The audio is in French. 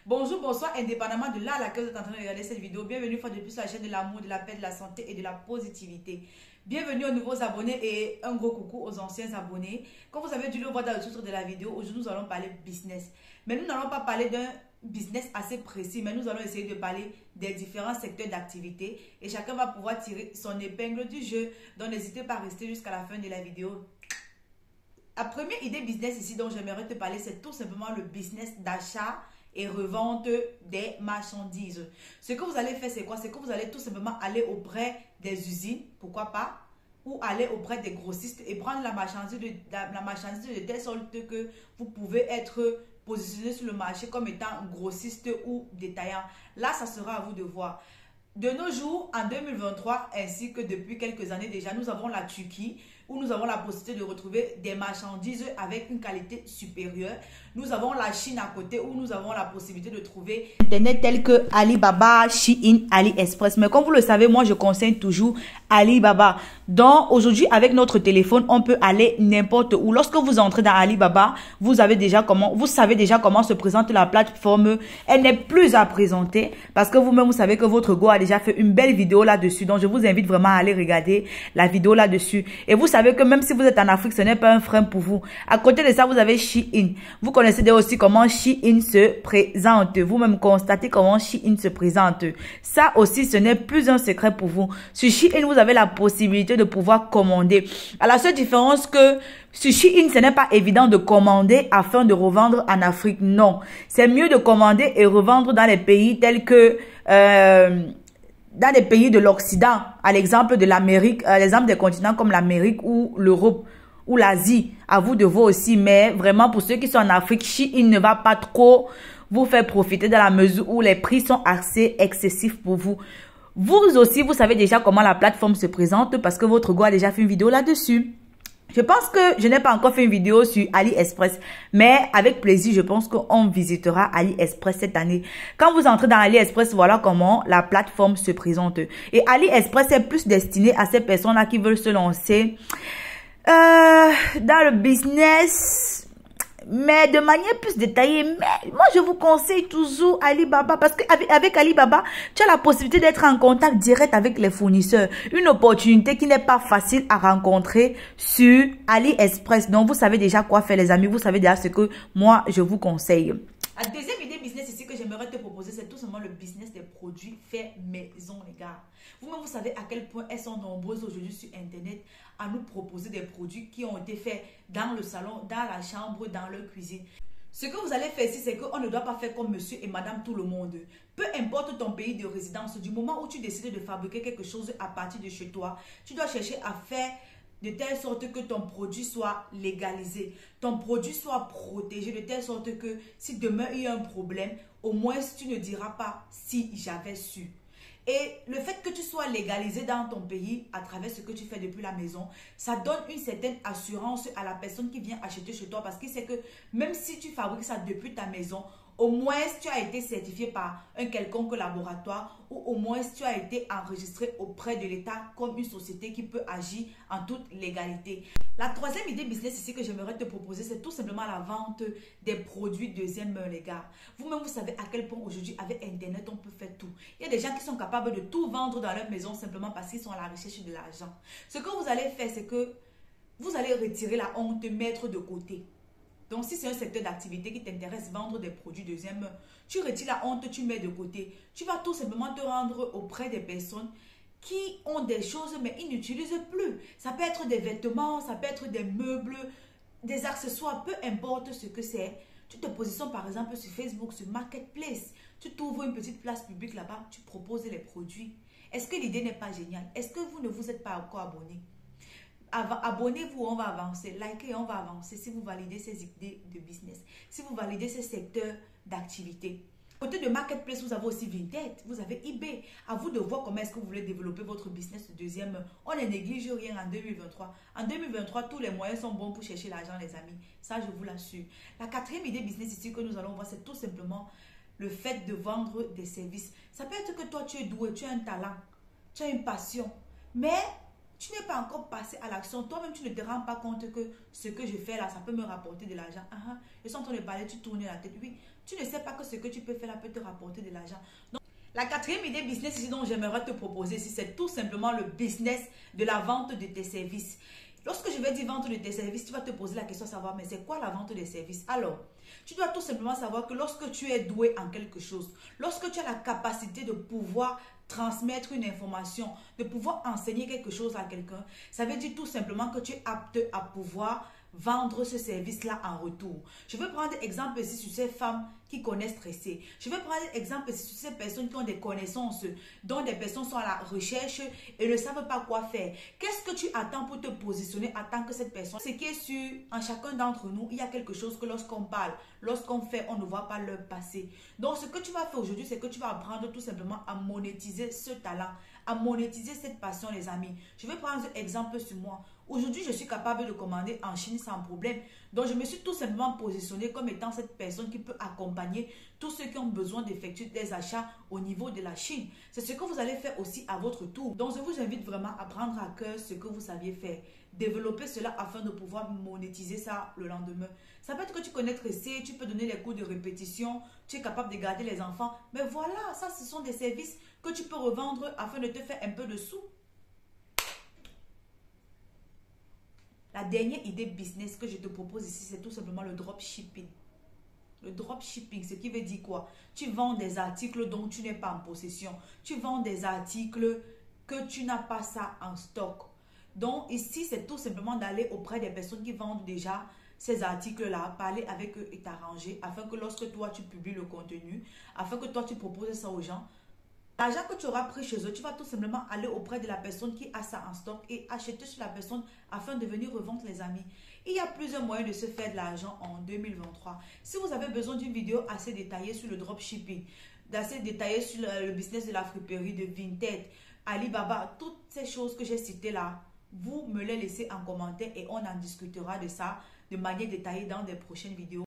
Bonjour, bonsoir, indépendamment de là à laquelle vous êtes en train de regarder cette vidéo. Bienvenue une fois de plus sur la chaîne de l'amour, de la paix, de la santé et de la positivité. Bienvenue aux nouveaux abonnés et un gros coucou aux anciens abonnés. Comme vous avez dû le voir dans le titre de la vidéo, aujourd'hui nous allons parler business. Mais nous n'allons pas parler d'un business assez précis, mais nous allons essayer de parler des différents secteurs d'activité et chacun va pouvoir tirer son épingle du jeu. Donc n'hésitez pas à rester jusqu'à la fin de la vidéo. La première idée business ici dont j'aimerais te parler, c'est tout simplement le business d'achat et revente des marchandises. Ce que vous allez faire, c'est quoi? C'est que vous allez tout simplement aller auprès des usines, pourquoi pas, ou aller auprès des grossistes et prendre la marchandise de telle sorte que vous pouvez être positionné sur le marché comme étant grossiste ou détaillant. Là, ça sera à vous de voir. De nos jours, en 2023, ainsi que depuis quelques années déjà, nous avons la Turquie, où nous avons la possibilité de retrouver des marchandises avec une qualité supérieure. Nous avons la Chine à côté, où nous avons la possibilité de trouver Internet tels que Alibaba, Shein, AliExpress. Mais comme vous le savez, moi, je conseille toujours Alibaba. Donc, aujourd'hui, avec notre téléphone, on peut aller n'importe où. Lorsque vous entrez dans Alibaba, vous savez déjà comment se présente la plateforme. Elle n'est plus à présenter parce que vous-même, vous savez que votre go a déjà fait une belle vidéo là-dessus. Donc, je vous invite vraiment à aller regarder la vidéo là-dessus. Et vous savez que même si vous êtes en Afrique, ce n'est pas un frein pour vous. À côté de ça, vous avez Shein. Vous connaissez aussi comment Shein se présente. Vous-même constatez comment Shein se présente. Ça aussi, ce n'est plus un secret pour vous. Sur Shein, vous avez la possibilité de pouvoir commander. À la seule différence que sur Shein, ce n'est pas évident de commander afin de revendre en Afrique. Non. C'est mieux de commander et revendre dans les pays tels que dans les pays de l'Occident, à l'exemple de l'Amérique, à l'exemple des continents comme l'Amérique ou l'Europe ou l'Asie. À vous de voir aussi, mais vraiment pour ceux qui sont en Afrique, Shein ne va pas trop vous faire profiter dans la mesure où les prix sont assez excessifs pour vous. Vous aussi, vous savez déjà comment la plateforme se présente parce que votre go a déjà fait une vidéo là-dessus. Je pense que je n'ai pas encore fait une vidéo sur AliExpress, mais avec plaisir, je pense qu'on visitera AliExpress cette année. Quand vous entrez dans AliExpress, voilà comment la plateforme se présente. Et AliExpress est plus destiné à ces personnes-là qui veulent se lancer dans le business, mais de manière plus détaillée. Mais moi, je vous conseille toujours Alibaba parce qu'avec Alibaba, tu as la possibilité d'être en contact direct avec les fournisseurs. Une opportunité qui n'est pas facile à rencontrer sur AliExpress. Donc, vous savez déjà quoi faire, les amis. Vous savez déjà ce que moi, je vous conseille. La deuxième idée business ici que j'aimerais te proposer, c'est tout simplement le business des produits faits maison, les gars. Vous-même, vous savez à quel point elles sont nombreuses aujourd'hui sur Internet à nous proposer des produits qui ont été faits dans le salon, dans la chambre, dans leur cuisine. Ce que vous allez faire ici, c'est qu'on ne doit pas faire comme monsieur et madame tout le monde. Peu importe ton pays de résidence, du moment où tu décides de fabriquer quelque chose à partir de chez toi, tu dois chercher à faire de telle sorte que ton produit soit légalisé, ton produit soit protégé, de telle sorte que si demain il y a un problème, au moins tu ne diras pas si j'avais su. Et le fait que tu sois légalisé dans ton pays à travers ce que tu fais depuis la maison, ça donne une certaine assurance à la personne qui vient acheter chez toi parce qu'il sait que même si tu fabriques ça depuis ta maison, au moins tu as été certifié par un quelconque laboratoire ou au moins tu as été enregistré auprès de l'État comme une société qui peut agir en toute légalité. La troisième idée business ici que j'aimerais te proposer, c'est tout simplement la vente des produits deuxième main, les gars. Vous-même, vous savez à quel point aujourd'hui, avec Internet, on peut faire tout. Il y a des gens qui sont capables de tout vendre dans leur maison simplement parce qu'ils sont à la recherche de l'argent. Ce que vous allez faire, c'est que vous allez retirer la honte, mettre de côté. Donc, si c'est un secteur d'activité qui t'intéresse, vendre des produits deuxième main, tu retires la honte, tu mets de côté. Tu vas tout simplement te rendre auprès des personnes qui ont des choses mais ils n'utilisent plus. Ça peut être des vêtements, ça peut être des meubles, des accessoires, peu importe ce que c'est. Tu te positionnes par exemple sur Facebook, sur Marketplace. Tu trouves une petite place publique là-bas, tu proposes les produits. Est-ce que l'idée n'est pas géniale? Est-ce que vous ne vous êtes pas encore abonné? Abonnez-vous, on va avancer. Likez, on va avancer si vous validez ces idées de business. Si vous validez ces secteurs d'activité. Côté de Marketplace, vous avez aussi Vinted, vous avez eBay. À vous de voir comment est-ce que vous voulez développer votre business de deuxième. On ne néglige rien en 2023. En 2023, tous les moyens sont bons pour chercher l'argent, les amis. Ça, je vous l'assure. La quatrième idée business ici que nous allons voir, c'est tout simplement le fait de vendre des services. Ça peut être que toi, tu es doué, tu as un talent, tu as une passion, mais Tu n'es pas encore passé à l'action. Toi-même, tu ne te rends pas compte que ce que je fais là, ça peut me rapporter de l'argent. Je suis en train de parler, tu tournes la tête. Oui, tu ne sais pas que ce que tu peux faire là peut te rapporter de l'argent. Donc, la quatrième idée business ici dont j'aimerais te proposer ici, c'est tout simplement le business de la vente de tes services. Lorsque je vais dire vente de tes services, tu vas te poser la question de savoir, mais c'est quoi la vente des services? Alors, tu dois tout simplement savoir que lorsque tu es doué en quelque chose, lorsque tu as la capacité de pouvoir transmettre une information, de pouvoir enseigner quelque chose à quelqu'un, ça veut dire tout simplement que tu es apte à pouvoir vendre ce service-là en retour. Je vais prendre exemple ici sur ces femmes qui connaissent stresser. Je vais prendre exemple ici sur ces personnes qui ont des connaissances, dont des personnes sont à la recherche et ne savent pas quoi faire. Qu'est-ce que tu attends pour te positionner en tant que cette personne? Ce qui est sûr, en chacun d'entre nous, il y a quelque chose que lorsqu'on parle, lorsqu'on fait, on ne voit pas leur passé. Donc, ce que tu vas faire aujourd'hui, c'est que tu vas apprendre tout simplement à monétiser ce talent, à monétiser cette passion, les amis. Je vais prendre un exemple sur moi. Aujourd'hui, je suis capable de commander en Chine sans problème. Donc, je me suis tout simplement positionnée comme étant cette personne qui peut accompagner tous ceux qui ont besoin d'effectuer des achats au niveau de la Chine. C'est ce que vous allez faire aussi à votre tour. Donc, je vous invite vraiment à prendre à cœur ce que vous saviez faire. Développer cela afin de pouvoir monétiser ça le lendemain. Ça peut être que tu connais tresser, tu peux donner les cours de répétition, tu es capable de garder les enfants. Mais voilà, ça, ce sont des services que tu peux revendre afin de te faire un peu de sous. La dernière idée business que je te propose ici, c'est tout simplement le dropshipping. Le dropshipping, ce qui veut dire quoi? Tu vends des articles dont tu n'es pas en possession. Tu vends des articles que tu n'as pas ça en stock. Donc ici, c'est tout simplement d'aller auprès des personnes qui vendent déjà ces articles-là, parler avec eux et t'arranger afin que lorsque toi, tu publies le contenu, afin que toi, tu proposes ça aux gens, l'argent que tu auras pris chez eux, tu vas tout simplement aller auprès de la personne qui a ça en stock et acheter sur la personne afin de venir revendre, les amis. Il y a plusieurs moyens de se faire de l'argent en 2023. Si vous avez besoin d'une vidéo assez détaillée sur le dropshipping, d'assez détaillée sur le business de la friperie, de Vinted, Alibaba, toutes ces choses que j'ai citées là, vous me les laissez en commentaire et on en discutera de ça de manière détaillée dans des prochaines vidéos.